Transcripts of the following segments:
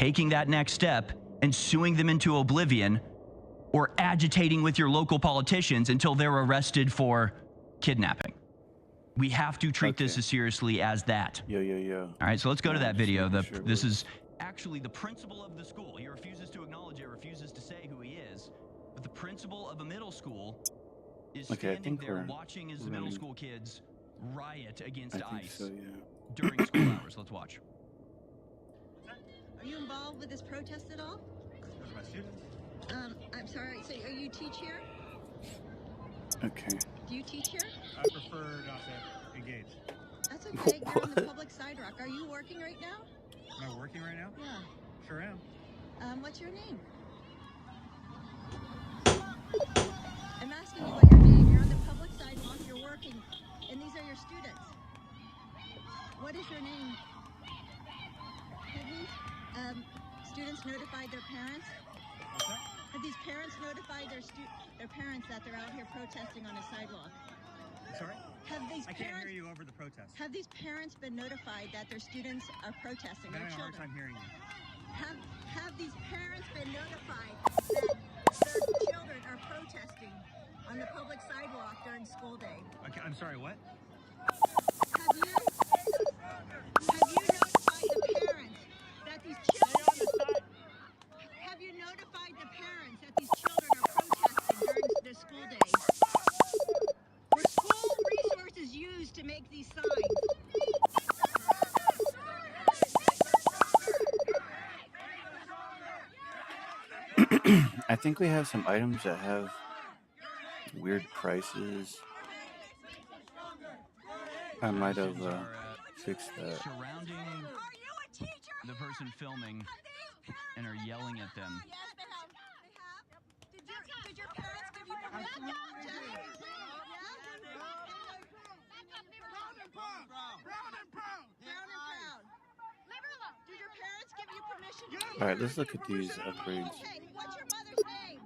taking that next step and suing them into oblivion, or agitating with your local politicians until they're arrested for kidnapping. We have to treat this as seriously as that. Yeah. All right, so let's go to that video. This is actually the principal of the school. He refuses to acknowledge it, refuses to say who he is. But the principal of a middle school is standing there watching his middle school kids riot against ICE during school hours. Let's watch. Are you involved with this protest at all? Those are my students. I'm sorry, so you teach here? Okay. Do you teach here? I prefer not to engage. That's okay, you're on the public sidewalk. Are you working right now? Am I working right now? Yeah. Sure am. What's your name? I'm asking you what your name. You're on the public sidewalk, you're working, and these are your students. What is your name? Have these students notified their parents? What's that? Have these parents notified their parents that they're out here protesting on a sidewalk? I'm sorry? I can't hear you over the protest. Have these parents been notified that their students are protesting? I'm Their having a hard children? time hearing you. Have these parents been notified that their children are protesting on the public sidewalk during school day? Okay, I'm sorry, what? Have you notified the parents that these children? Have you notified the parents that these children are protesting during the school day? Were school resources used to make these signs? I think we have some items that have weird prices. I might have fixed that. Surrounding the person filming and are yelling at them. Did your parents give you permission? Did your parents give you permission? Alright, let's look at these upgrades. Okay, what's your mother's name?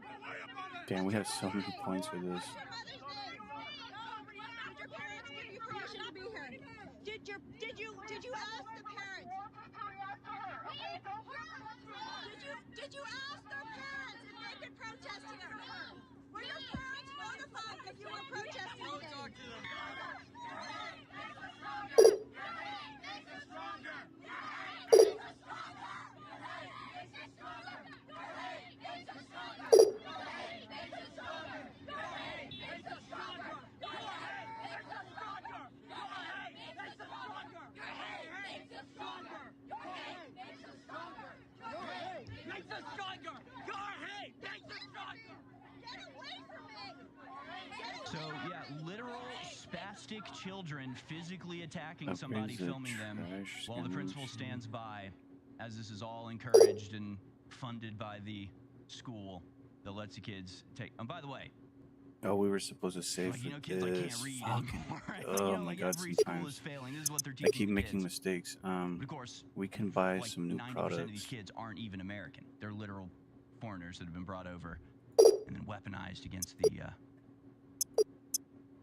Damn, we have so many points for this. What's your mother's name? Did your parents give you permission to be here? Did you ask the parents? Did you ask their parents if they could protest here? Were your parents notified that you were protesting today? So, yeah, literal spastic children physically attacking somebody filming them while the principal stands by, as this is all encouraged and funded by the school that lets the kids take. And by the way, oh, we were supposed to save for kids this. can't read Fucking, anymore, right? oh my god, every school is sometimes failing. This is what they're I teaching keep the making kids. mistakes. But of course, we can buy like some new 90% products. of these kids aren't even American. They're literal foreigners that have been brought over and then weaponized against the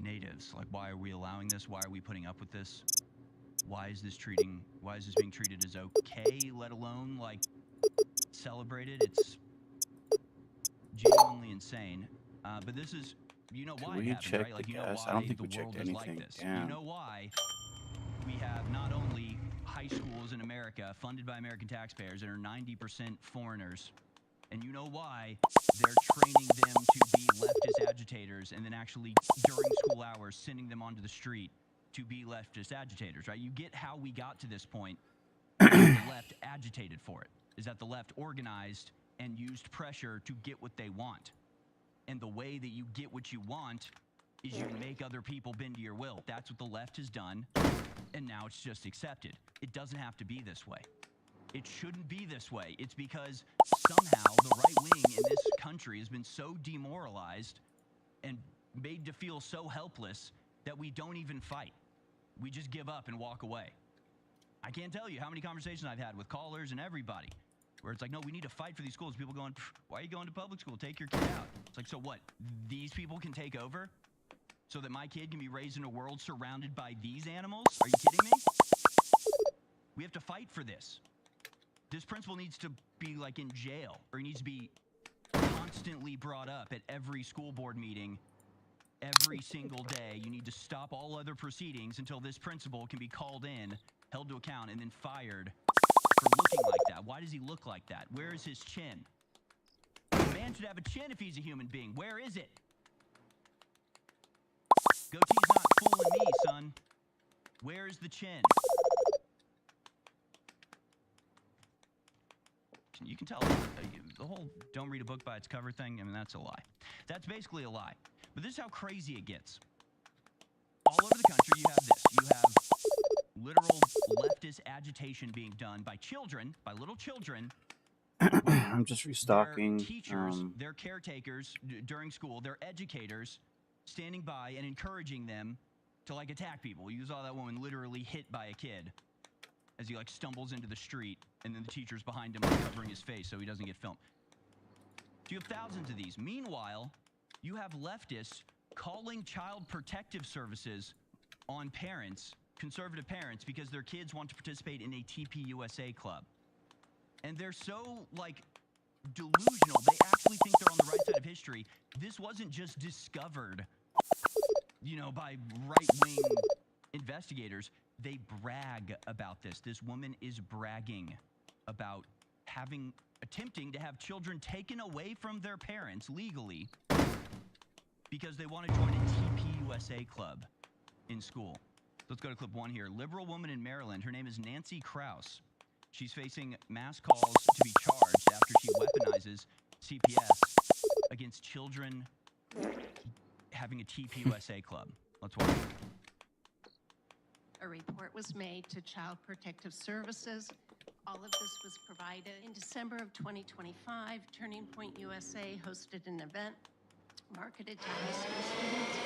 natives. Like, why are we allowing this? Why are we putting up with this? Why is this being treated as okay, let alone like celebrated? It's genuinely insane. But this is, you know why it happens, right? Like, you know why I don't think the we checked world is like anything. this. Damn. You know why we have not only high schools in America funded by American taxpayers that are 90% foreigners, and you know why they're training them to be leftist agitators and then actually during school hours sending them onto the street to be leftist agitators, right? You get how we got to this point. The left agitated for it. Is that the left organized and used pressure to get what they want. And the way that you get what you want is you make other people bend to your will. That's what the left has done, and now it's just accepted. It doesn't have to be this way. It shouldn't be this way. It's because somehow the right wing in this country has been so demoralized and made to feel so helpless that we don't even fight. We just give up and walk away. I can't tell you how many conversations I've had with callers and everybody where it's like, no, we need to fight for these schools. People going, why are you going to public school? Take your kid out. It's like, so what? These people can take over so that my kid can be raised in a world surrounded by these animals? Are you kidding me? We have to fight for this. This principal needs to be like in jail, or he needs to be constantly brought up at every school board meeting. Every single day, you need to stop all other proceedings until this principal can be called in, held to account, and then fired for looking like that. Why does he look like that? Where is his chin? A man should have a chin if he's a human being. Where is it? Goatee's not fooling me, son. Where's the chin? You can tell the whole don't read a book by its cover thing, I mean, that's a lie. That's basically a lie. But this is how crazy it gets. All over the country, you have this. You have literal leftist agitation being done by children, by little children. I'm just restocking. Their teachers, their caretakers during school, their educators standing by and encouraging them to like attack people. You saw that woman literally hit by a kid as he like stumbles into the street, and then the teacher's behind him like, covering his face so he doesn't get filmed. So you have thousands of these. Meanwhile, you have leftists calling child protective services on parents, conservative parents, because their kids want to participate in a TPUSA club. And they're so, like, delusional. They actually think they're on the right side of history. This wasn't just discovered, you know, by right-wing investigators. They brag about this. This woman is bragging about attempting to have children taken away from their parents legally because they want to join a TPUSA club in school. Let's go to clip 1 here. Liberal woman in Maryland. Her name is Nancy Krause. She's facing mass calls to be charged after she weaponizes CPS against children having a TPUSA club. Let's watch. A report was made to Child Protective Services. All of this was provided. In December of 2025, Turning Point USA hosted an event marketed to high school students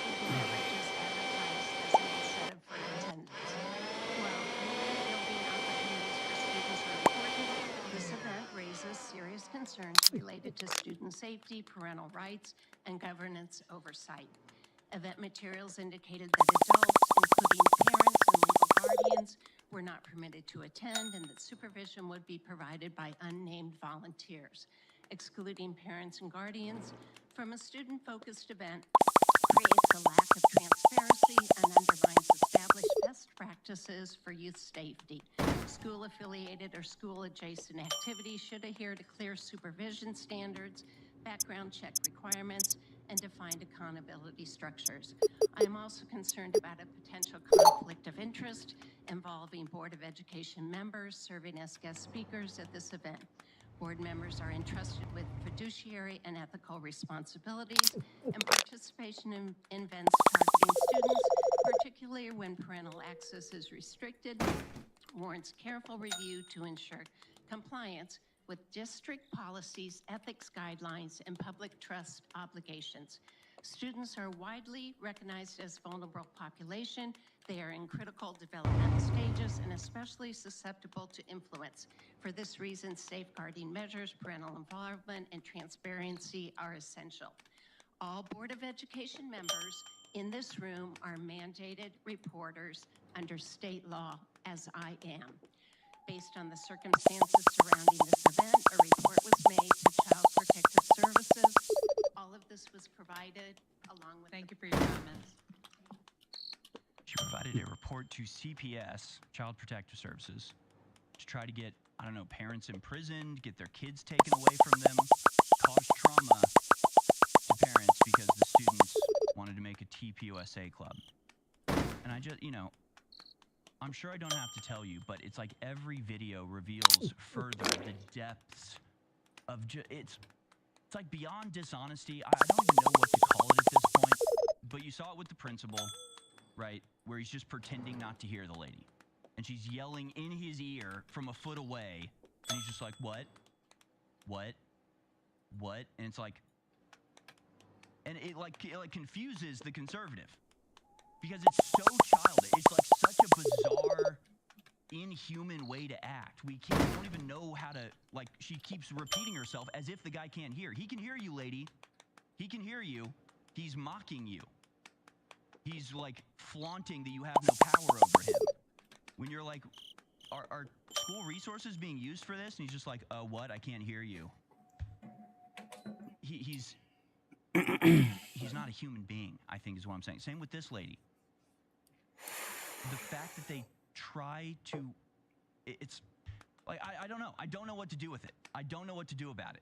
with beverages advertised as an incentive for attendance. While building opportunities for students are important, this event raises serious concerns related to student safety, parental rights, and governance oversight. Event materials indicated that adults, including parents and legal guardians, were not permitted to attend, and that supervision would be provided by unnamed volunteers. Excluding parents and guardians from a student-focused event creates a lack of transparency and undermines established best practices for youth safety. School-affiliated or school-adjacent activities should adhere to clear supervision standards, background check requirements, and defined accountability structures. I am also concerned about a potential conflict of interest involving Board of Education members serving as guest speakers at this event. Board members are entrusted with fiduciary and ethical responsibilities, and participation in events targeting students, particularly when parental access is restricted, warrants careful review to ensure compliance with district policies, ethics guidelines, and public trust obligations. Students are widely recognized as vulnerable population. They are in critical developmental stages and especially susceptible to influence. For this reason, safeguarding measures, parental involvement, and transparency are essential. All Board of Education members in this room are mandated reporters under state law, as I am. Based on the circumstances surrounding this event, a report was made to Child Protective Services. All of this was provided along with... Thank you for your comments. She provided a report to CPS, Child Protective Services, to try to get, I don't know, parents imprisoned, get their kids taken away from them, cause trauma to parents because the students wanted to make a TPUSA club. And I just, you know, I'm sure I don't have to tell you, but it's like every video reveals further the depths of it's like beyond dishonesty. I don't even know what to call it at this point, but you saw it with the principal, right, where he's just pretending not to hear the lady, and she's yelling in his ear from a foot away, and he's just like, what, and it's like, and it confuses the conservative. Because it's so childish. It's like such a bizarre, inhuman way to act. We don't even know how to, like, she keeps repeating herself as if the guy can't hear. He can hear you, lady. He can hear you. He's mocking you. He's, like, flaunting that you have no power over him. When you're like, are school resources being used for this? And he's just like, what? I can't hear you. He's not a human being, I think is what I'm saying. Same with this lady. The fact that they try to, it's like, I don't know. I don't know what to do with it. I don't know what to do about it.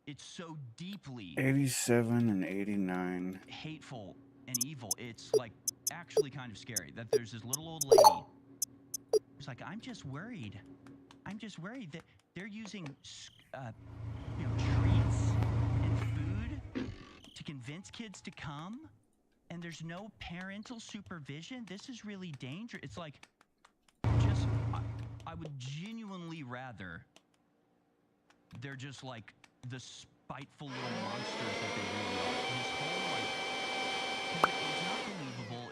It's so deeply 87 and 89. hateful and evil. It's like actually kind of scary that there's this little old lady who's like, I'm just worried. I'm just worried that they're using, treats and food to convince kids to come, and there's no parental supervision. This is really dangerous. It's like, I would genuinely rather they're just like the spiteful little monsters that they really are. This whole, it's not believable.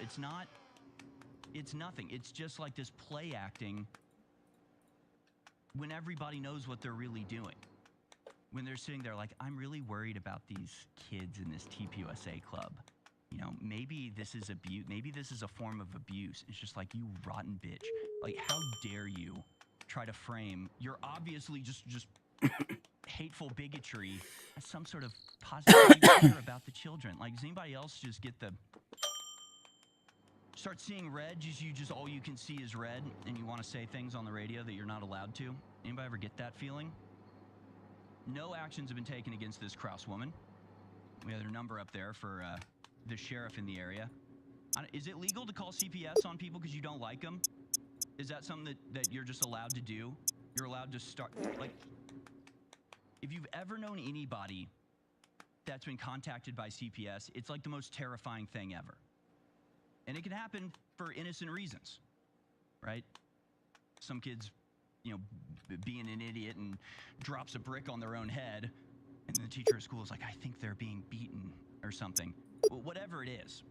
It's nothing. It's just like this play acting when everybody knows what they're really doing. When they're sitting there like, I'm really worried about these kids in this TPUSA club. Maybe this is abuse. Maybe this is a form of abuse. It's just like, you rotten bitch. Like, how dare you try to frame your obviously just hateful bigotry as some sort of positive care about the children. Like, does anybody else just get start seeing red? All you can see is red, and you want to say things on the radio that you're not allowed to? Anybody ever get that feeling? No actions have been taken against this Kraus woman. We have their number up there for the sheriff in the area. Is it legal to call CPS on people because you don't like them? Is that something that you're just allowed to do? You're allowed to start, like, if you've ever known anybody that's been contacted by CPS, it's like the most terrifying thing ever. And it can happen for innocent reasons, right? Some kids, being an idiot and drops a brick on their own head, and the teacher at school is like, I think they're being beaten or something. Well, whatever it is,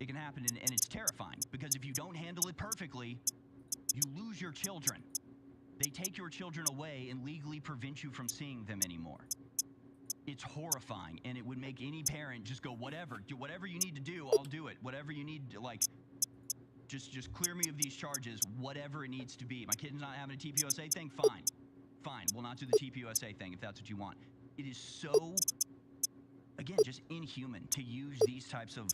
it can happen, and it's terrifying, because if you don't handle it perfectly, you lose your children. They take your children away and legally prevent you from seeing them anymore. It's horrifying, and it would make any parent just go, whatever, do whatever you need to do, I'll do it. Whatever you need to, like, just clear me of these charges, whatever it needs to be. My kid's not having a TPUSA thing? Fine. We'll not do the TPUSA thing if that's what you want. It is so, again, just inhuman to use these types of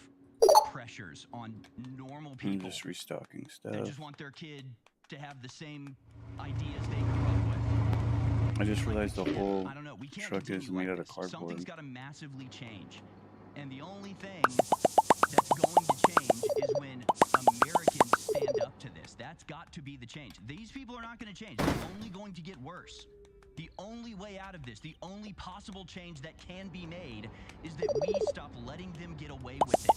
pressures on normal people. I'm just restocking stuff. They just want their kid to have the same ideas they grew up with. I just realized the whole I don't know. We can't truck is continue made like out of this. cardboard. Something's got to massively change. And the only thing that's going to change is when Americans stand up to this. That's got to be the change. These people are not going to change. They're only going to get worse. The only way out of this, the only possible change that can be made, is that we stop letting them get away with it.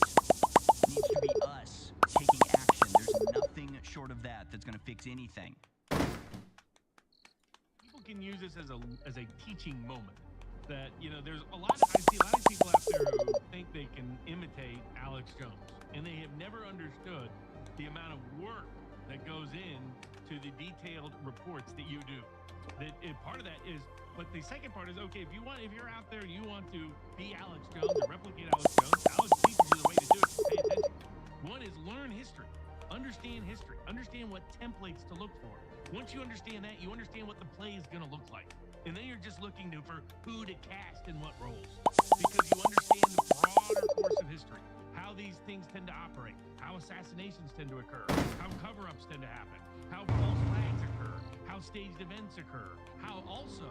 It needs to be us taking action. There's nothing short of that that's going to fix anything. People can use this as a teaching moment. That, there's I see a lot of people out there who think they can imitate Alex Jones, and they have never understood the amount of work that goes into the detailed reports that you do. Part of that is, but the second part is, okay, if you're out there and you want to be Alex Jones or replicate Alex Jones, Alex teaches you the way to do it. Pay attention. One is learn history, understand what templates to look for. Once you understand that, you understand what the play is going to look like. And then you're just looking for who to cast in what roles. Because you understand the broader course of history, how these things tend to operate, how assassinations tend to occur, how cover-ups tend to happen, how false flags occur, how staged events occur, how also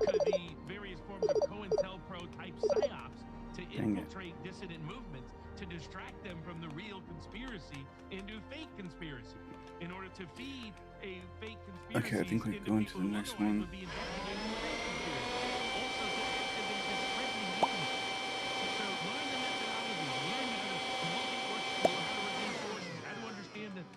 could the various forms of COINTELPRO type psyops to infiltrate dissident movements to distract them from the real conspiracy into fake conspiracy. In order to feed a fake conspiracy. Okay, I think we're going to the next one.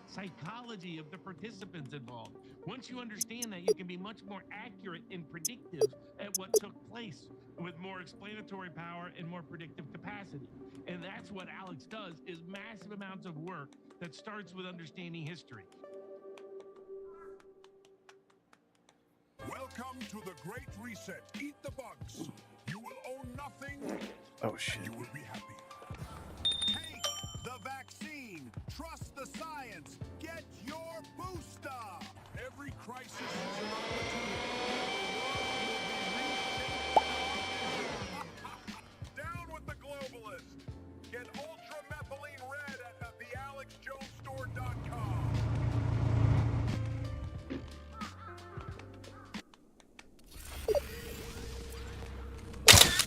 Psychology of the participants involved. Once you understand that, you can be much more accurate and predictive at what took place with more explanatory power and more predictive capacity. And that's what Alex does, is massive amounts of work that starts with understanding history. Welcome to the Great Reset. Eat the bugs. You will own nothing. Oh shit. You will be happy. Take the vaccine. Trust the science. Get your booster. Every Down with the globalist. Get ultramethylene red at thealexjonesstore.com.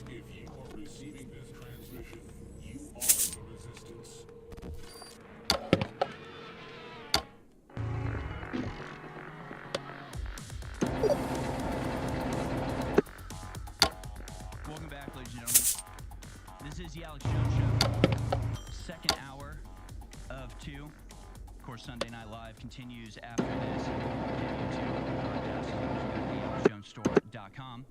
If you are receiving this transmission, you are the resistance. Welcome back, ladies and gentlemen. This is the Alex Jones Show. Second hour of 2. Of course, Sunday Night Live continues after this. Continue to broadcast at thealexjonesstore.com.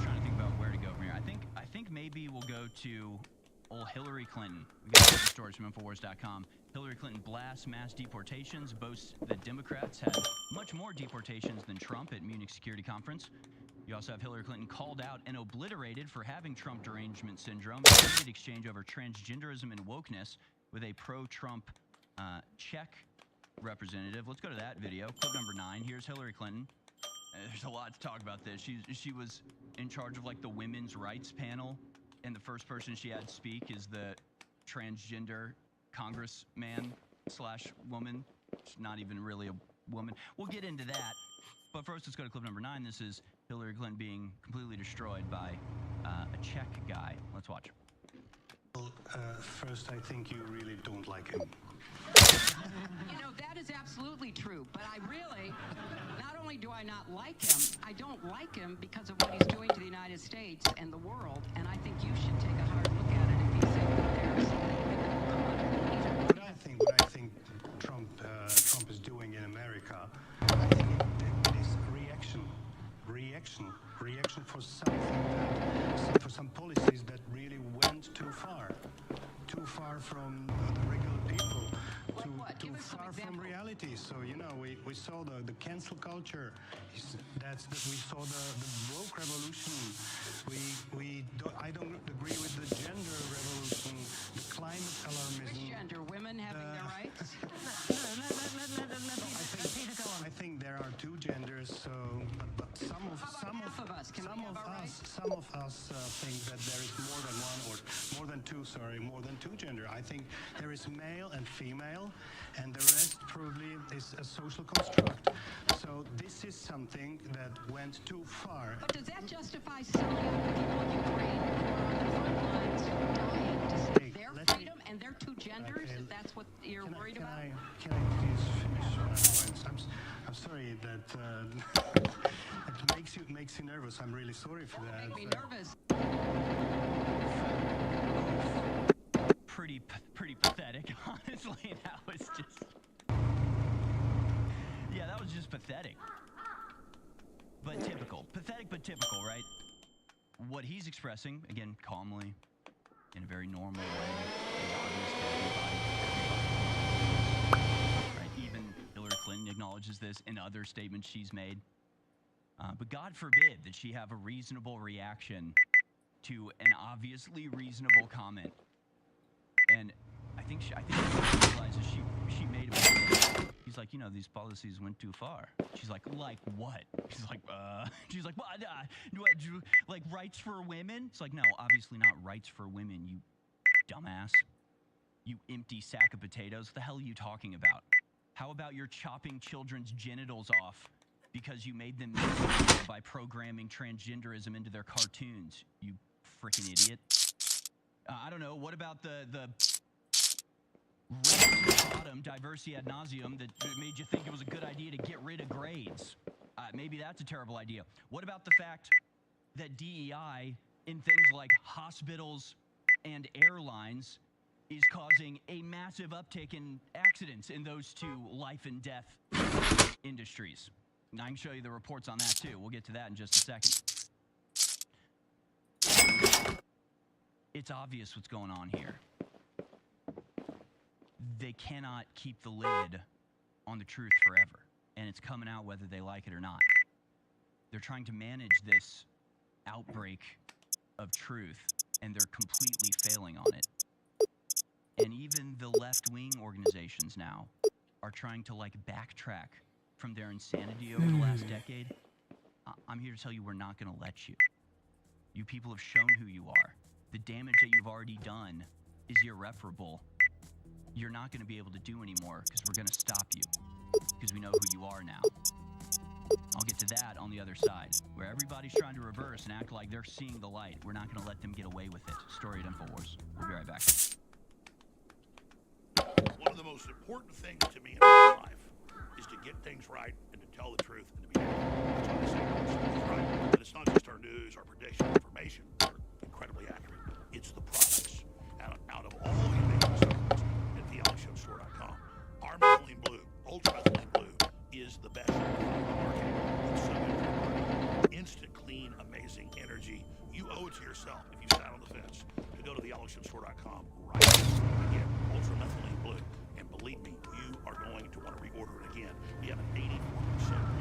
Trying to think about where to go from here. I think maybe we'll go to old Hillary Clinton. We got some stories from Infowars.com. Hillary Clinton blasts mass deportations, boasts that Democrats had much more deportations than Trump at Munich Security Conference. You also have Hillary Clinton called out and obliterated for having Trump derangement syndrome. A heated exchange over transgenderism and wokeness with a pro-Trump Czech representative. Let's go to that video. Clip number 9. Here's Hillary Clinton. There's a lot to talk about this. She was in charge of like the women's rights panel, and the first person she had speak is the transgender congressman / woman. She's not even really a woman. We'll get into that. But first, let's go to clip number 9. This is Hillary Clinton being completely destroyed by a Czech guy. Let's watch. Well, first, I think you really don't like him. You know, that is absolutely true. But I really, not only do I not like him, I don't like him because of what he's doing to the United States and the world. And I think you should take a hard look at it if you think that there's What I think Trump is doing in America, I think it is reaction for something for some policies that really went too far from the regular people, too far from reality. So you know, we saw the cancel culture. We saw the woke revolution. I don't agree with the gender revolution, the climate alarmism. gender, women having their rights. I think there are two genders. So, but some of us think that there is more than one or more than two gender. I think there is male and female, and the rest probably is a social construct. So this is something that went too far. But does that justify selling out the people of Ukraine who are on the front lines dying to say their freedom and their two genders? If that's what you're worried about? Can I please finish my points? I'm sorry that it makes you nervous. I'm really sorry for that. Make me nervous. Pretty pathetic, honestly. That was just... Yeah, that was just pathetic. But typical. Pathetic, but typical, right? What he's expressing, again, calmly, in a very normal way, is obvious to everybody. Right? Even Hillary Clinton acknowledges this in other statements she's made. But God forbid that she have a reasonable reaction to an obviously reasonable comment. And I think she realizes she made a mistake. He's like, you know, these policies went too far. She's like what? She's like, what? Like rights for women? It's like, no, obviously not rights for women, you dumbass. You empty sack of potatoes. What the hell are you talking about? How about you're chopping children's genitals off because you made them miserable by programming transgenderism into their cartoons, you freaking idiot? I don't know. What about the race to the bottom, diversity ad nauseum, that made you think it was a good idea to get rid of grades? Maybe that's a terrible idea. What about the fact that DEI in things like hospitals and airlines is causing a massive uptick in accidents in those two life and death industries? And I can show you the reports on that too. We'll get to that in just a second. It's obvious what's going on here. They cannot keep the lid on the truth forever, and it's coming out whether they like it or not. They're trying to manage this outbreak of truth, and they're completely failing on it. And even the left-wing organizations now are trying to like backtrack from their insanity over the last decade, I'm here to tell you we're not going to let you. You people have shown who you are. The damage that you've already done is irreparable. You're not going to be able to do anymore because we're going to stop you because we know who you are now. I'll get to that on the other side, where everybody's trying to reverse and act like they're seeing the light. We're not going to let them get away with it. Story at InfoWars. We'll be right back. One of the most important things to me in my life is to get things right and to tell the truth and to be accurate. That's why they say it's right. And it's not just our news, our prediction, information. They're incredibly accurate. It's the products. Out of all the amazing supplements at thealexshowstore.com, our methylene blue, ultra methylene blue, is the best on the market. It's so good for your body. Instant, clean, amazing energy. You owe it to yourself if you sat on the fence to go to thealexshowstore.com right now and get ultra methylene blue. And believe me, you are going to want to reorder it again. We have an 84%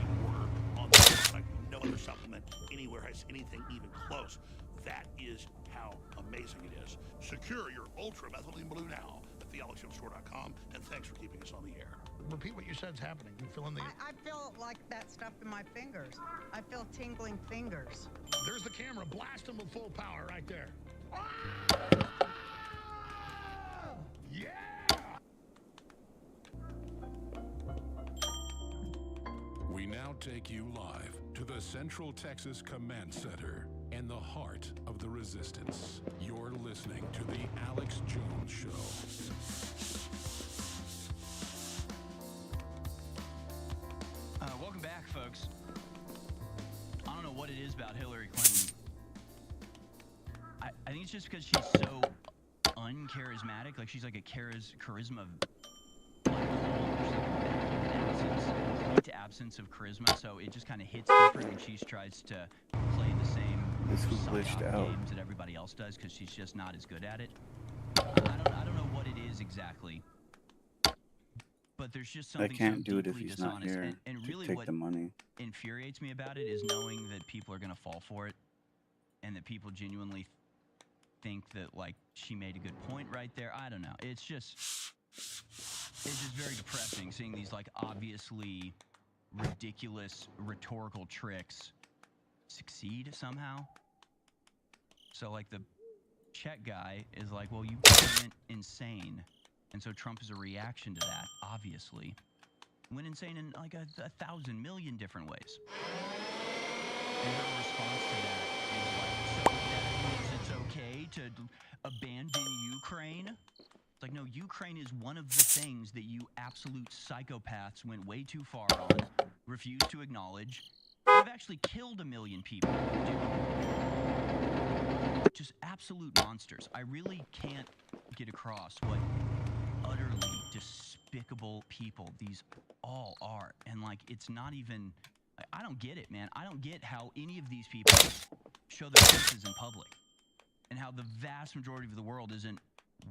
reorder on this product. No other supplement anywhere has anything even close. That is how amazing it is. Secure your ultra methylene blue now at thealexshowstore.com, and thanks for keeping us on the air. Repeat what you said's happening. You fill in the... I feel like that stuff in my fingers. I feel tingling fingers. There's the camera. Blast them with full power right there. Yeah! We now take you live to the Central Texas Command Center and the heart of the resistance. You're listening to the Alex Jones Show. Welcome back, folks. I don't know what it is about Hillary Clinton. I think it's just because she's so uncharismatic. Like, she's like a charisma to absence of charisma, so it just kind of hits different when she tries to play the same games that everybody else does because she's just not as good at it. I don't know what it is exactly, but there's just something I can't so do it if deeply he's not dishonest. here And to really take what the money. infuriates me about it is knowing that people are going to fall for it and that people genuinely think that, like, she made a good point right there. I don't know. It's just very depressing seeing these, like, obviously ridiculous rhetorical tricks succeed somehow. So, like, the Czech guy is like, well, you went insane. And so Trump is a reaction to that, obviously. Went insane in like a 1,000 million different ways. And her response to that is like, so that means it's okay to abandon Ukraine? It's like, no, Ukraine is one of the things that you absolute psychopaths went way too far on, refused to acknowledge. You've actually killed 1 million people. Just absolute monsters. I really can't get across what utterly despicable people these all are. And, like, it's not even... I don't get it, man. I don't get how any of these people show their faces in public and how the vast majority of the world isn't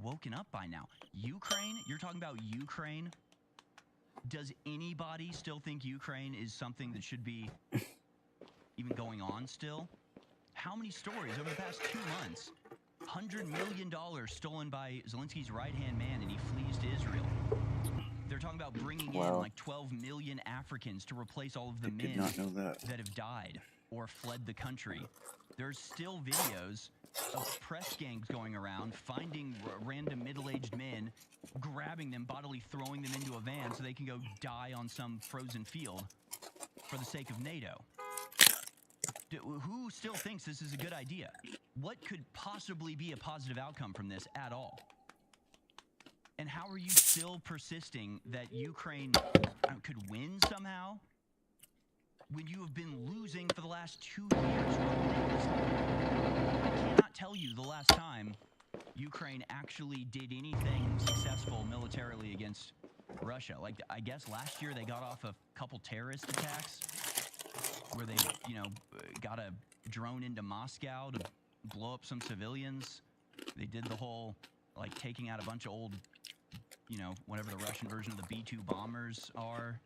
woken up by now. Ukraine? You're talking about Ukraine? Does anybody still think Ukraine is something that should be even going on still? How many stories over the past 2 months? $100 million stolen by Zelensky's right-hand man, and he flees to Israel. They're talking about bringing in like 12 million Africans to replace all of the men that have died or fled the country. There's still videos of press gangs going around, finding random middle-aged men, grabbing them, bodily throwing them into a van so they can go die on some frozen field for the sake of NATO. Who still thinks this is a good idea? What could possibly be a positive outcome from this at all? And how are you still persisting that Ukraine could win somehow when you have been losing for the last 2 years? I cannot tell you the last time Ukraine actually did anything successful militarily against Russia. Like, I guess last year they got off a couple terrorist attacks where they, got a drone into Moscow to blow up some civilians. They did the whole, like, taking out a bunch of old, whatever the Russian version of the B-2 bombers are,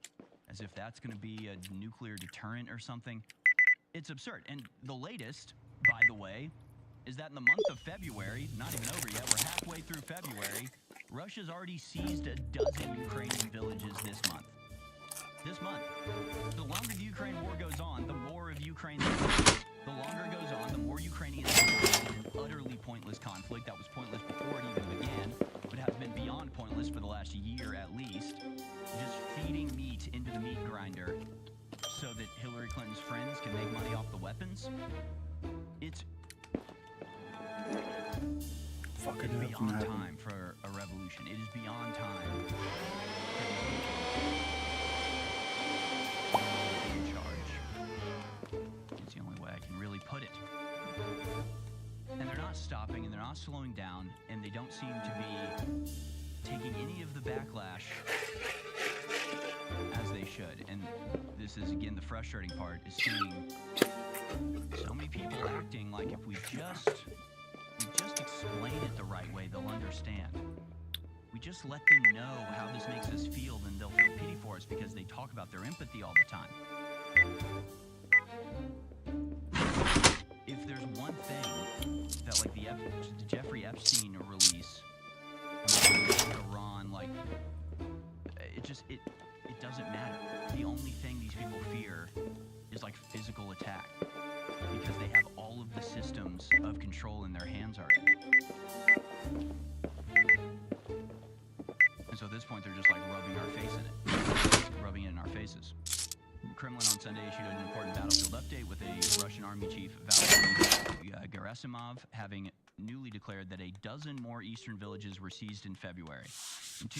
as if that's going to be a nuclear deterrent or something. It's absurd. And the latest, by the way, is that in the month of February, not even over yet, we're halfway through February, Russia's already seized a dozen Ukrainian villages this month. This month. The longer the Ukraine war goes on, the more of Ukraine. The longer it goes on, the more Ukrainians die in an utterly pointless conflict that was pointless before it even began, but has been beyond pointless for the last year at least. Just feeding meat into the meat grinder so that Hillary Clinton's friends can make money off the weapons. It's beyond time for a revolution. It is beyond time in charge. It's the only way I can really put it. And they're not stopping, and they're not slowing down, and they don't seem to be taking any of the backlash as they should. And this is, again, the frustrating part, is seeing so many people acting like if we just explain it the right way, they'll understand. We just let them know how this makes us feel, then they'll feel pity for us because they talk about their empathy all the time. If there's one thing that, like, the Jeffrey Epstein release, Iran, like, it doesn't matter. The only thing these people fear is, like, physical attack, because they have all of the systems of control in their hands already. And so at this point, they're just, like, rubbing our face in it, rubbing it in our faces. Kremlin on Sunday issued an important battlefield update with a Russian army chief, Valery Gerasimov, having newly declared that a dozen more eastern villages were seized in February. In 2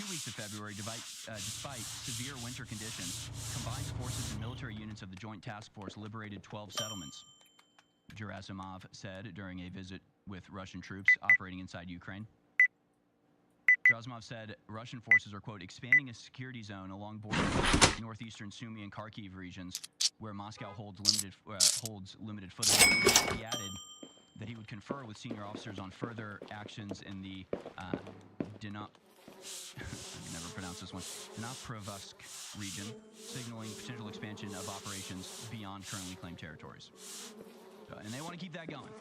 weeks of February, despite severe winter conditions, combined forces and military units of the Joint Task Force liberated 12 settlements, Gerasimov said during a visit with Russian troops operating inside Ukraine. Gerasimov said Russian forces are, quote, expanding a security zone along borders with northeastern Sumy and Kharkiv regions, where Moscow holds limited foothold. He added that he would confer with senior officers on further actions in the I can never pronounce this one, Dnipropetrovsk region, signaling potential expansion of operations beyond currently claimed territories. And they want to keep that going.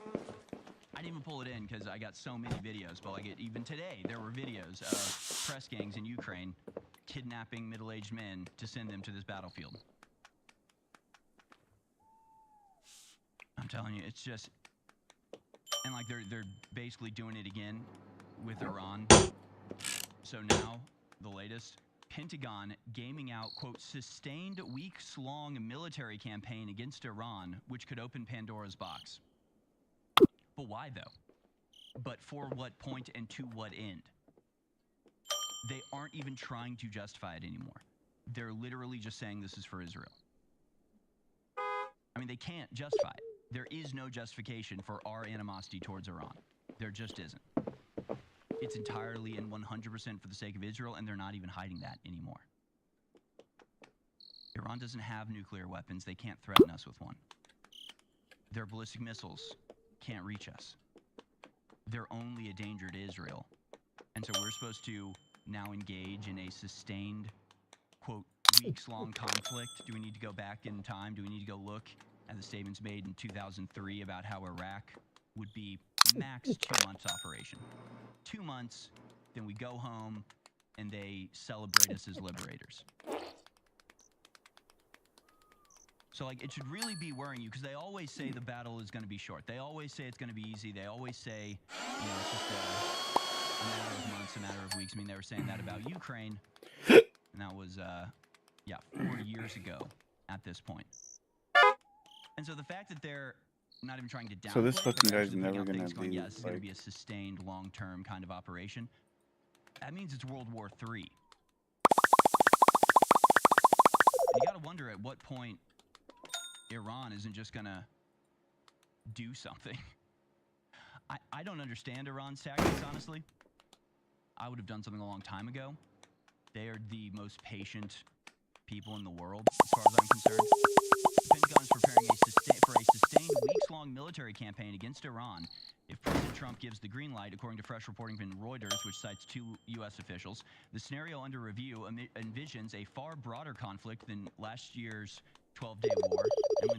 I didn't even pull it in because I got so many videos, but like even today, there were videos of press gangs in Ukraine kidnapping middle-aged men to send them to this battlefield. I'm telling you, it's just, and like they're basically doing it again with Iran. So now, the latest, Pentagon gaming out, quote, sustained weeks-long military campaign against Iran, which could open Pandora's box. But why, though? But for what point and to what end? They aren't even trying to justify it anymore. They're literally just saying this is for Israel. I mean, they can't justify it. There is no justification for our animosity towards Iran. There just isn't. It's entirely and 100% for the sake of Israel, and they're not even hiding that anymore. Iran doesn't have nuclear weapons. They can't threaten us with one. Their ballistic missiles can't reach us. They're only a danger to Israel. And so we're supposed to now engage in a sustained, quote, weeks-long conflict. Do we need to go back in time? Do we need to go look at the statements made in 2003 about how Iraq would be max 2 months operation? 2 months, then we go home and they celebrate us as liberators. So, like, it should really be worrying you, because they always say the battle is going to be short. They always say it's going to be easy. They always say, you know, it's just a matter of months, a matter of weeks. I mean, they were saying that about Ukraine, and that was, 4 years ago at this point. And so the fact that they're not even trying to downplay, so this fucking they're guy's actually never putting out gonna things going, be yeah, this is going to like be a sustained, long-term kind of operation. That means it's World War III. And you got to wonder at what point Iran isn't just going to do something. I don't understand Iran's tactics, honestly. I would have done something a long time ago. They are the most patient people in the world, as far as I'm concerned. The Pentagon is preparing for a sustained weeks-long military campaign against Iran if President Trump gives the green light, according to fresh reporting from Reuters, which cites 2 U.S. officials. The scenario under review envisions a far broader conflict than last year's 12-day war, and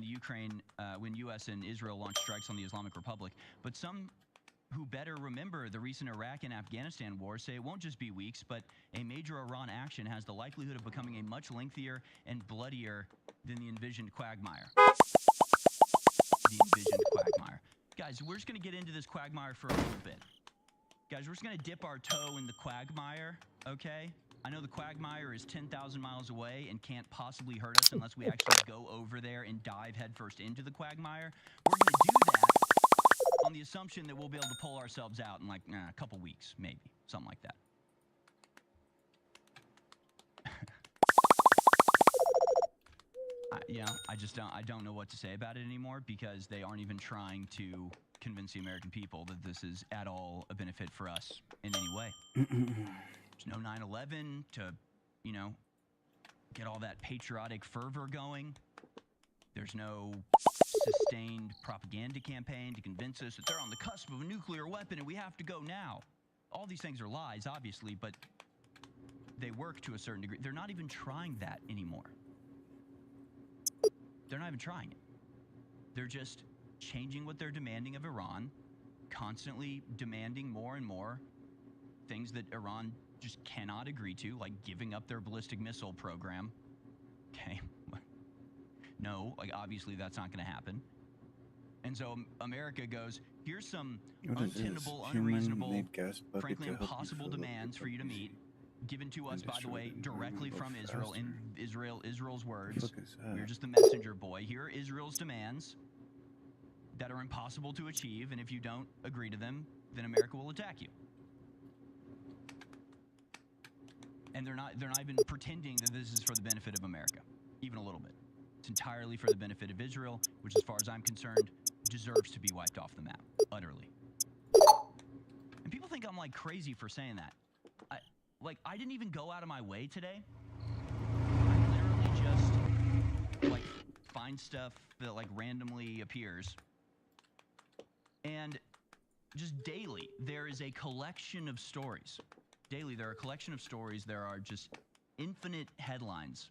when U.S. and Israel launched strikes on the Islamic Republic. But some who better remember the recent Iraq and Afghanistan wars say it won't just be weeks, but a major Iran action has the likelihood of becoming a much lengthier and bloodier than the envisioned quagmire. Guys, we're just going to get into this quagmire for a little bit. Guys, we're just going to dip our toe in the quagmire, okay? I know the quagmire is 10,000 miles away and can't possibly hurt us unless we actually go over there and dive headfirst into the quagmire. We're going to do that on the assumption that we'll be able to pull ourselves out in like a couple weeks, maybe. Something like that. I don't know what to say about it anymore because they aren't even trying to convince the American people that this is at all a benefit for us in any way. There's no 9/11 to, get all that patriotic fervor going. There's no sustained propaganda campaign to convince us that they're on the cusp of a nuclear weapon and we have to go now. All these things are lies, obviously, but they work to a certain degree. They're not even trying that anymore. They're not even trying it. They're just changing what they're demanding of Iran, constantly demanding more and more things that Iran just cannot agree to, like giving up their ballistic missile program. Okay. No, obviously that's not going to happen. And so America goes, here's some untenable, unreasonable, frankly impossible demands for you to meet, given to us, by the way, directly from Israel, in Israel's words. You're just the messenger boy. Here are Israel's demands that are impossible to achieve, and if you don't agree to them, then America will attack you. And they're not even pretending that this is for the benefit of America, even a little bit. It's entirely for the benefit of Israel, which, as far as I'm concerned, deserves to be wiped off the map, utterly. And people think I'm crazy for saying that. I didn't even go out of my way today. I literally just find stuff that randomly appears. And just daily, there is a collection of stories. Daily, there are a collection of stories. There are just infinite headlines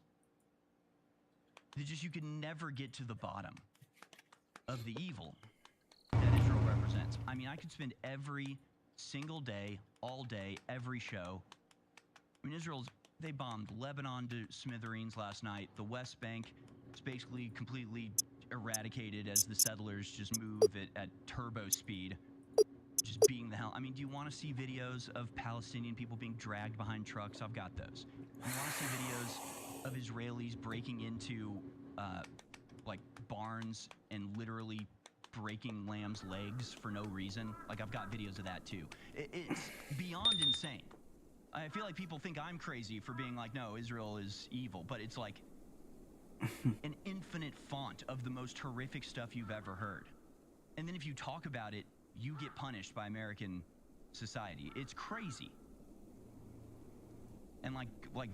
that you can never get to the bottom of the evil that Israel represents. I mean, I could spend every single day, all day, every show. I mean, they bombed Lebanon to smithereens last night. The West Bank is basically completely eradicated as the settlers just move at turbo speed, just being the hell. I mean, do you want to see videos of Palestinian people being dragged behind trucks? I've got those. Do you want to see videos of Israelis breaking into barns and literally breaking lambs' legs for no reason? I've got videos of that too. It's beyond insane. I feel like people think I'm crazy for being no, Israel is evil, but it's an infinite font of the most horrific stuff you've ever heard. And then if you talk about it, you get punished by American society. It's crazy. And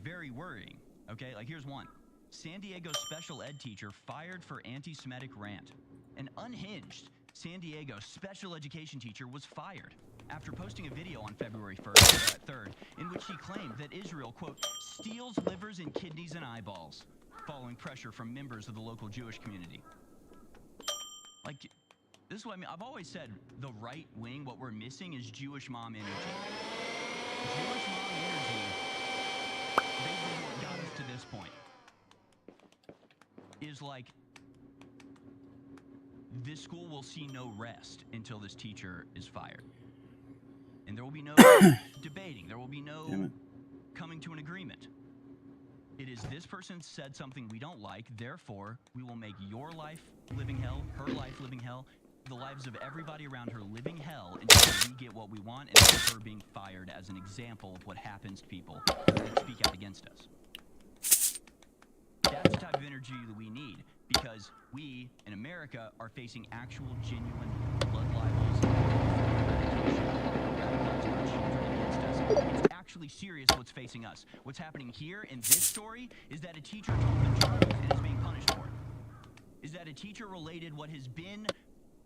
very worrying, okay? Here's one. San Diego special ed teacher fired for anti-Semitic rant. An unhinged San Diego special education teacher was fired after posting a video on February 3rd in which she claimed that Israel, quote, steals livers and kidneys and eyeballs, following pressure from members of the local Jewish community. This is what I mean. I've always said the right wing, what we're missing is Jewish mom energy. Jewish mom energy, basically what got us to this point, is this school will see no rest until this teacher is fired. And there will be no debating. There will be no coming to an agreement. It is this person said something we don't like, therefore we will make your life living hell, her life living hell, the lives of everybody around her living hell until we get what we want, and that's her being fired as an example of what happens to people that speak out against us. That's the type of energy that we need, because we, in America, are facing actual, genuine blood libels. It's actually serious what's facing us. What's happening here in this story is that a teacher told the truth and is being punished for it. Is that a teacher related what has been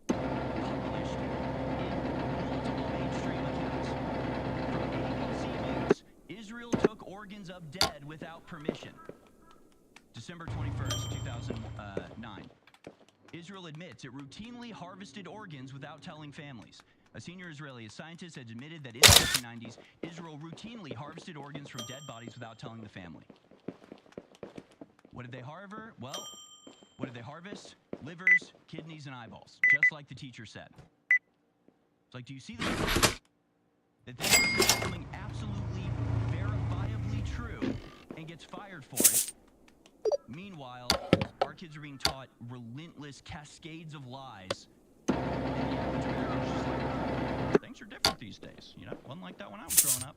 published in multiple mainstream accounts. From ABC News, Israel took organs of dead without permission. December 21st, 2009. Israel admits it routinely harvested organs without telling families. A senior Israeli scientist has admitted that in the 1990s, Israel routinely harvested organs from dead bodies without telling the family. What did they harvest? Well, what did they harvest? Livers, kidneys, and eyeballs, just like the teacher said. It's like, do you see this? That this person is something absolutely, verifiably true and gets fired for it. Meanwhile, our kids are being taught relentless cascades of lies. And the average American is just like, things are different these days. You know, wasn't like that when I was growing up.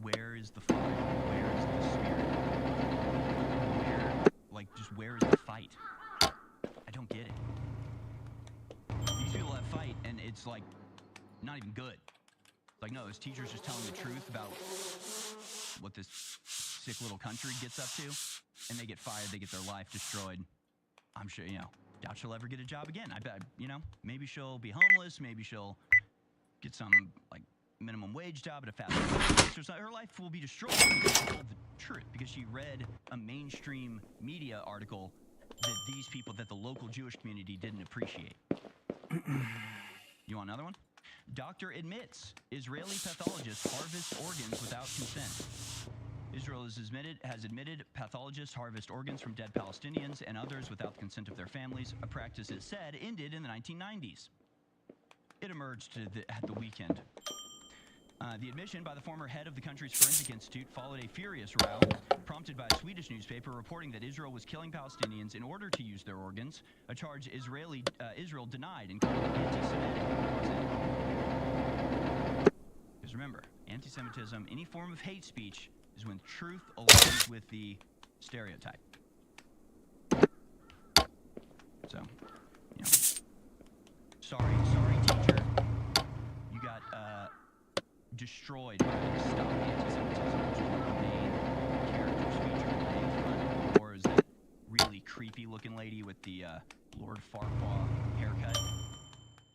Where is the fire? Where is the spirit? Where is the fight? I don't get it. These people that fight, and it's like not even good. Like, no, this teacher's just telling the truth about what this sick little country gets up to, and they get fired, they get their life destroyed. I'm sure, doubt she'll ever get a job again. I bet, maybe she'll be homeless, maybe she'll get some, minimum wage job at a fast food place or something. Her life will be destroyed because she told the truth, because she read a mainstream media article that these people, that the local Jewish community didn't appreciate. You want another one? Doctor admits Israeli pathologist harvests organs without consent. Israel has admitted pathologists harvest organs from dead Palestinians and others without the consent of their families, a practice it said ended in the 1990s. It emerged at the weekend. The admission by the former head of the country's forensic institute followed a furious row prompted by a Swedish newspaper reporting that Israel was killing Palestinians in order to use their organs, a charge Israel denied and called anti-Semitic. Because remember, anti-Semitism, any form of hate speech, is when truth aligns with the stereotype. So, sorry teacher, you got destroyed by the Stop Anti-Semitism, which is one of the main characters featured in the hate front. Or is that really creepy looking lady with the Lord Farquaad haircut?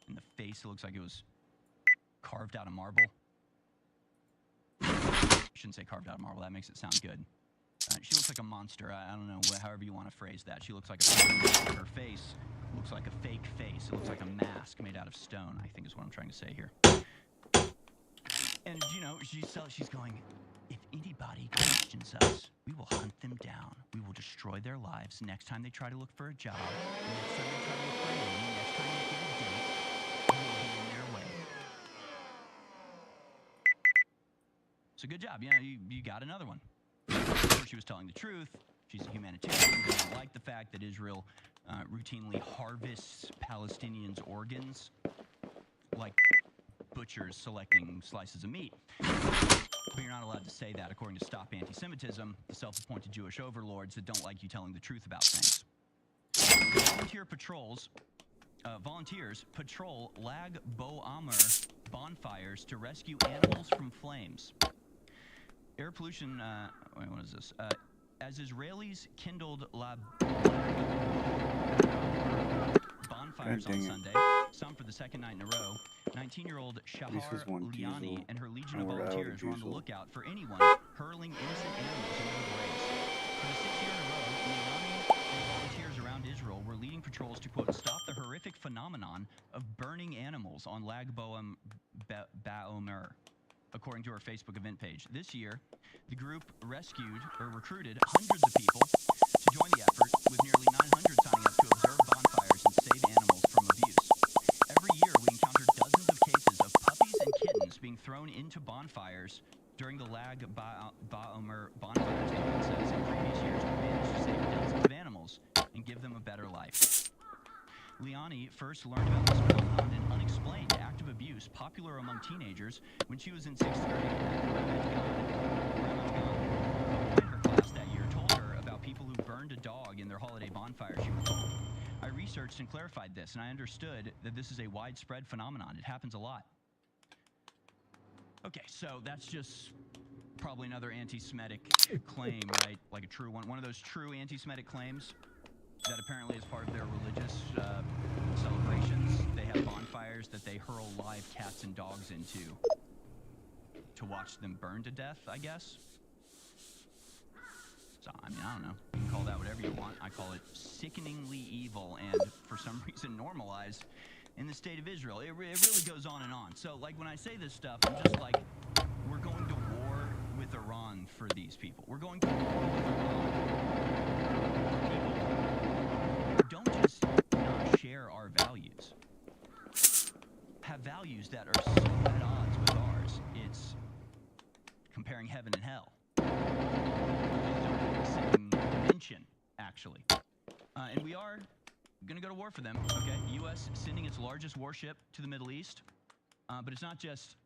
And the face, it looks like it was carved out of marble. I shouldn't say carved out of marble, that makes it sound good. She looks like a monster. I don't know, however you want to phrase that. She looks like a monster. Her face looks like a fake face. It looks like a mask made out of stone, I think is what I'm trying to say here. And, she's going, if anybody questions us, we will hunt them down. We will destroy their lives. Next time they try to look for a job, next time they try to look for a name, next time they get a date, we will be in their way. So good job. You got another one. She was telling the truth. She's a humanitarian. Doesn't like the fact that Israel routinely harvests Palestinians' organs like butchers selecting slices of meat. But you're not allowed to say that, according to Stop Anti-Semitism, the self-appointed Jewish overlords that don't like you telling the truth about things. Volunteers patrol Lag Bo-Amer bonfires to rescue animals from flames. Air pollution, what is this? As Israelis kindled bonfires on Sunday, some for the second night in a row, 19-year-old Shahar Liani and her legion of volunteers were on the lookout for anyone hurling innocent animals into the blaze. For the sixth year in a row, Liani and volunteers around Israel were leading patrols to, quote, stop the horrific phenomenon of burning animals on Lag Ba-Omer, according to her Facebook event page. This year, the group recruited hundreds of people to join the effort, with nearly 900 signing up to observe bonfires and save animals from abuse. Every year, we encounter dozens of cases of puppies and kittens being thrown into bonfires during the Lag Ba-Omer bonfires, David says. In previous years, we've managed to save dozens of animals and give them a better life. Liani first learned about this phenomenon and unexplained act of abuse popular among teenagers when she was in 6th grade at Ramat Gan. A boy in her class that year told her about people who burned a dog in their holiday bonfire, she recalled. I researched and clarified this, and I understood that this is a widespread phenomenon. It happens a lot. Okay, so that's just probably another anti-Semitic claim, right? Like a true one. One of those true anti-Semitic claims that apparently is part of their religious celebrations. They have bonfires that they hurl live cats and dogs into to watch them burn to death, I guess. So, I mean, I don't know. You can call that whatever you want. I call it sickeningly evil and, for some reason, normalized in the state of Israel. It really goes on and on. So, like, when I say this stuff, I'm just like, we're going to war with Iran for these people. We're going to war with Iran for people who don't just not share our values, have values that are so at odds with ours. It's comparing heaven and hell. These aren't in the same dimension, actually. And we are going to go to war for them, okay? U.S. sending its largest warship to the Middle East. But it's not just,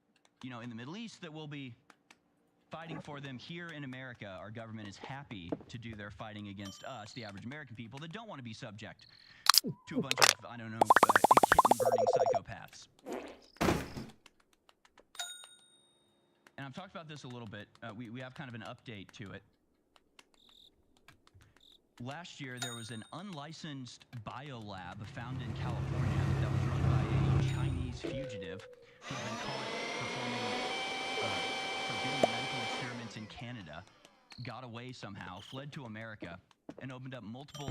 in the Middle East that we'll be fighting for them. Here in America, our government is happy to do their fighting against us, the average American people, that don't want to be subject to a bunch of, kitten-burning psychopaths. And I've talked about this a little bit. We have kind of an update to it. Last year, there was an unlicensed biolab found in California that was run by a Chinese fugitive who had been caught performing forbidden medical experiments in Canada, got away somehow, fled to America, and opened up multiple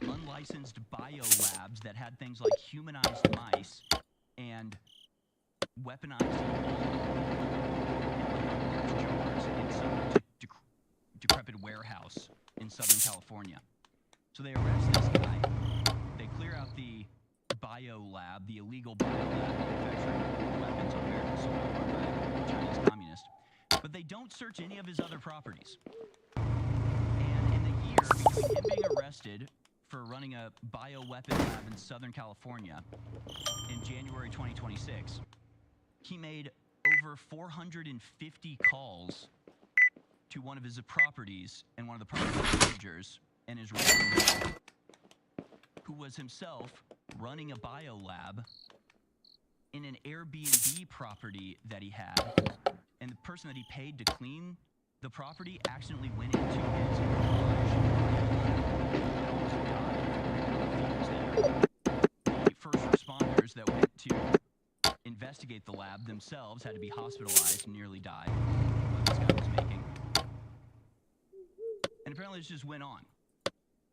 unlicensed biolabs that had things like humanized mice and weaponized Ebola in unmarked jars in some decrepit warehouse in Southern California. So they arrest this guy. They clear out the biolab, the illegal biolab manufacturing weapons on American soil run by Chinese communists. But they don't search any of his other properties. And in the year between him being arrested for running a bioweapon lab in Southern California in January 2026, he made over 450 calls to one of his properties and one of the property managers, an Israeli man, who was himself running a biolab in an Airbnb property that he had, and the person that he paid to clean the property accidentally went into his garage and almost died from the fumes there. The first responders that went to investigate the lab themselves had to be hospitalized and nearly died. What this guy was making. And apparently this just went on.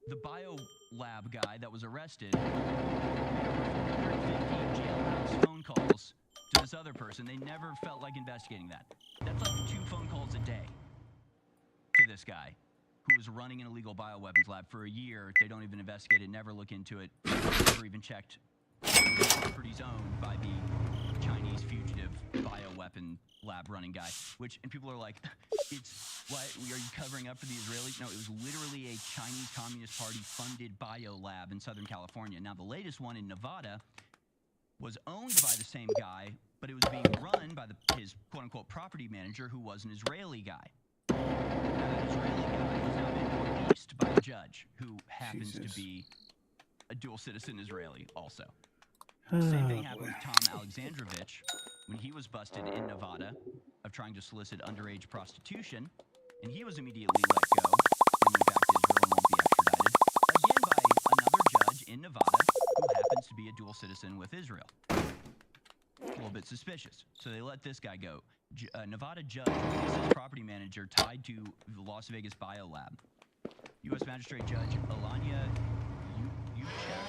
The biolab guy that was arrested made over 450 jailhouse phone calls to this other person. They never felt like investigating that. That's like 2 phone calls a day to this guy who was running an illegal bioweapons lab for a year. They don't even investigate it, never look into it, never even checked the properties owned by the Chinese fugitive bioweapon lab running guy. And people are like, are you covering up for the Israelis? No, it was literally a Chinese Communist Party funded biolab in Southern California. Now, the latest one in Nevada was owned by the same guy, but it was being run by his quote-unquote property manager, who was an Israeli guy. Now, that Israeli guy has now been released by a judge who happens to be a dual citizen Israeli also. Same thing happened with Tom Alexandrovich when he was busted in Nevada of trying to solicit underage prostitution, and he was immediately let go and went back to Israel and won't be extradited, again by another judge in Nevada who happens to be a dual citizen with Israel. A little bit suspicious. So they let this guy go. Nevada judge releases property manager tied to the Las Vegas biolab. U.S. Magistrate Judge Alanya Yuchak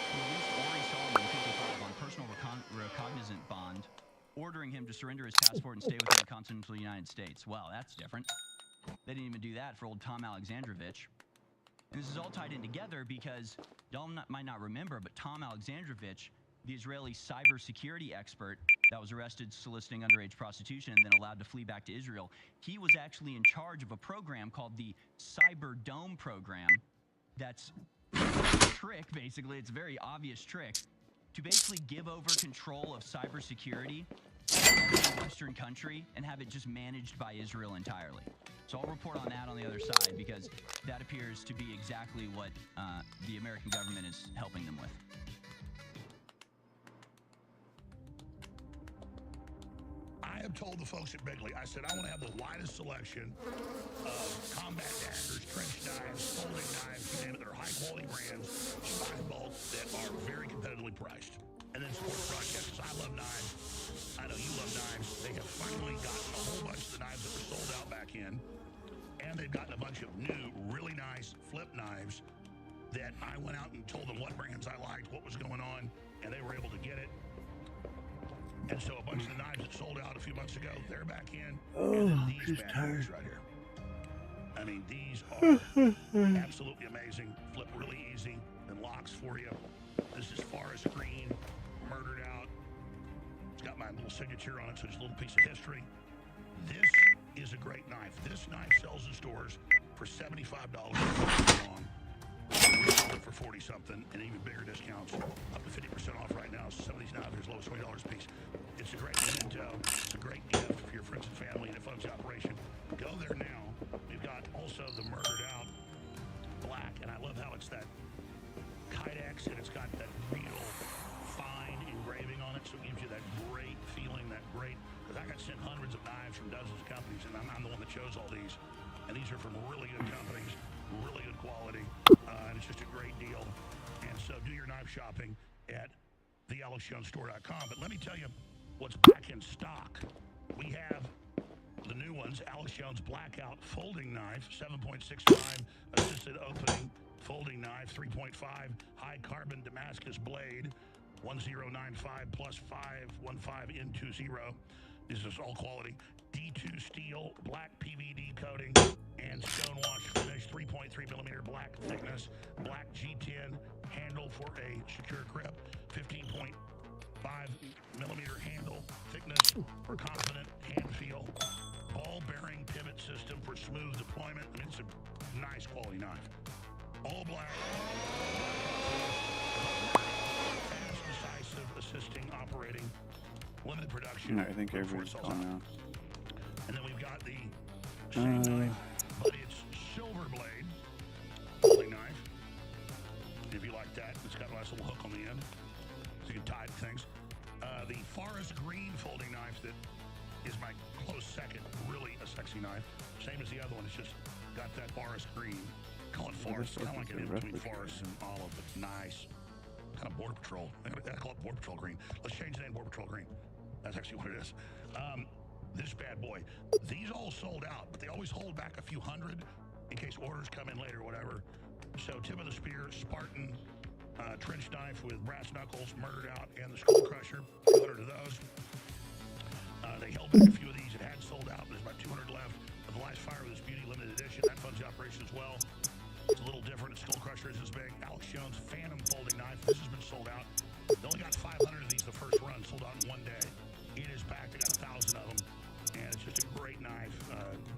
released Ori Solomon, 55, on personal recognizant bond, ordering him to surrender his passport and stay within the continental United States. Well, that's different. They didn't even do that for old Tom Alexandrovich. And this is all tied in together because y'all might not remember, but Tom Alexandrovich, the Israeli cybersecurity expert that was arrested soliciting underage prostitution and then allowed to flee back to Israel, he was actually in charge of a program called the Cyber Dome program. That's a trick, basically. It's a very obvious trick to basically give over control of cybersecurity to every Western country and have it just managed by Israel entirely. So I'll report on that on the other side because that appears to be exactly what the American government is helping them with. I have told the folks at Bigley, I said, I want to have the widest selection of combat daggers, trench knives, folding knives, you name it. They're high-quality brands, you buy in bulk, that are very competitively priced. And then support the broadcast, because I love knives. I know you love knives. They have finally gotten a whole bunch of the knives that were sold out back in. they've gotten a bunch of new, really nice flip knives that I went out and told them what brands I liked, what was going on, and they were able to get it. And so a bunch of the knives that sold out a few months ago, they're back in. Oh, and then these just bad tired. boys right here. I mean, these are absolutely amazing. Flip really easy and locks for you. This is Forest Green, murdered out. It's got my little signature on it, so just a little piece of history. This is a great knife. This knife sells in stores for $75 long. We sold it for 40 something, and even bigger discounts, up to 50% off right now. So some of these knives are as low as $20 a piece. It's a great memento. It's a great gift for your friends and family, and it funds the operation. Go there now. We've got also the murdered out black, and I love how it's that Kydex, and it's got that real fine engraving on it, so it gives you that great feeling, that great, because I got sent hundreds of knives from dozens of companies, and I'm the one that chose all these, and these are from really good companies, really good quality, and it's just a great deal. And so do your knife shopping at thealexjonesstore.com. But let me tell you what's back in stock. We have the new ones, Alex Jones Blackout folding knife, 7.65 assisted opening folding knife, 3.5 high carbon Damascus blade, 1095 plus 515 into 0. This is all quality. D2 steel, black PVD coating, and stonewash finish, 3.3 millimeter black thickness, black G10 handle for a secure grip, 15.5 millimeter handle thickness for confident hand feel, ball bearing pivot system for smooth deployment. I mean, it's a nice quality knife. All black, fast, decisive, assisting, operating, limited production. I think everybody's gone now. And then we've got the same knife, but it's silver blade folding knife. If you like that, it's got a nice little hook on the end, so you can tie things. The forest green folding knife that is my close second, really a sexy knife. Same as the other one, it's just got that forest green. Call it forest, kind of like an in between forest and olive, but nice. Kind of Border Patrol. I call it Border Patrol green. Let's change the name Border Patrol green. That's actually what it is. This bad boy. These all sold out, but they always hold back a few hundred in case orders come in later or whatever. So tip of the spear, Spartan, trench knife with brass knuckles, murdered out, and the skull crusher. 200 of those. They held back a few of these. It had sold out. There's about 200 left. But the last fire with this beauty limited edition, that funds the operation as well. It's a little different. The skull crusher is this big. Alex Jones Phantom folding knife. This has been sold out. They only got 500 of these the first run, sold out in one day. It is packed. They got 1,000 of them, and it's just a great knife.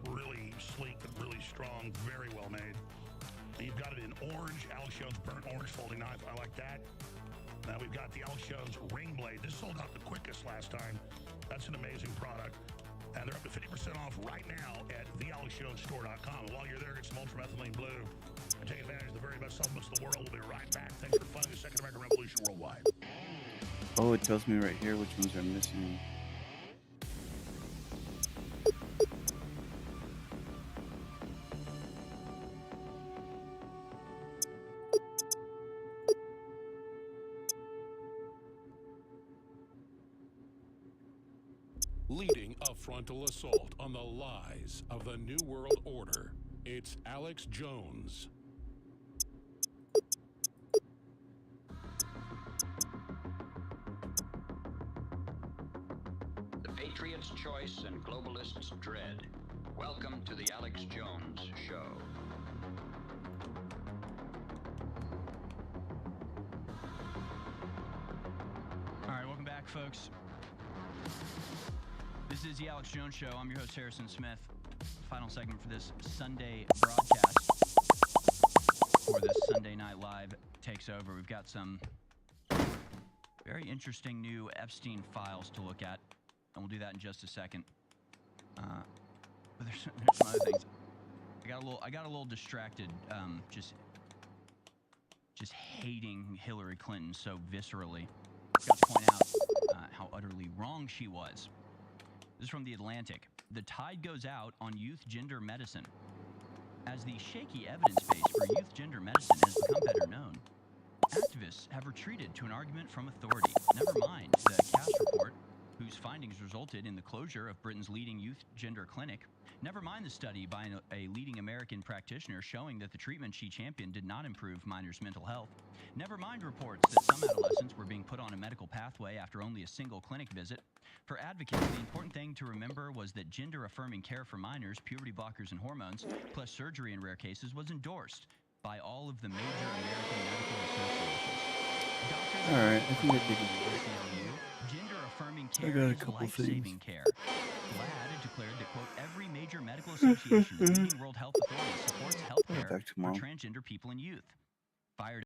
Really sleek, really strong, very well made. And you've got it in orange, Alex Jones burnt orange folding knife. I like that. Now we've got the Alex Jones ring blade. This sold out the quickest last time. That's an amazing product. And they're up to 50% off right now at thealexjonesstore.com. And while you're there, get some ultramethylene blue and take advantage of the very best supplements in the world. We'll be right back. Thanks for funding the Second American Revolution worldwide. Oh, it tells me right here which ones are missing. Leading a frontal assault on the lies of the New World Order, it's Alex Jones. The Patriots' choice and globalists' dread. Welcome to the Alex Jones Show. All right, welcome back, folks. This is the Alex Jones Show. I'm your host, Harrison Smith. Final segment for this Sunday broadcast. Before this Sunday Night Live takes over, we've got some very interesting new Epstein files to look at, and we'll do that in just a second. But there's some other things. I got a little distracted, just hating Hillary Clinton so viscerally. Got to point out how utterly wrong she was. This is from The Atlantic. The tide goes out on youth gender medicine. As the shaky evidence base for youth gender medicine has become better known, activists have retreated to an argument from authority. Never mind the Cass report, whose findings resulted in the closure of Britain's leading youth gender clinic, Never mind the study by a leading American practitioner showing that the treatment she championed did not improve minors' mental health. Never mind reports that some adolescents were being put on a medical pathway after only a single clinic visit. For advocates, the important thing to remember was that gender-affirming care for minors, puberty blockers and hormones, plus surgery in rare cases, was endorsed by all of the major American medical associations. All right, I think I did gender-affirming I care got a is couple life-saving things. care. GLAAD had declared that, quote, every major medical association and leading World Health Authority supports health care Back to for mom. transgender people and youth. Fired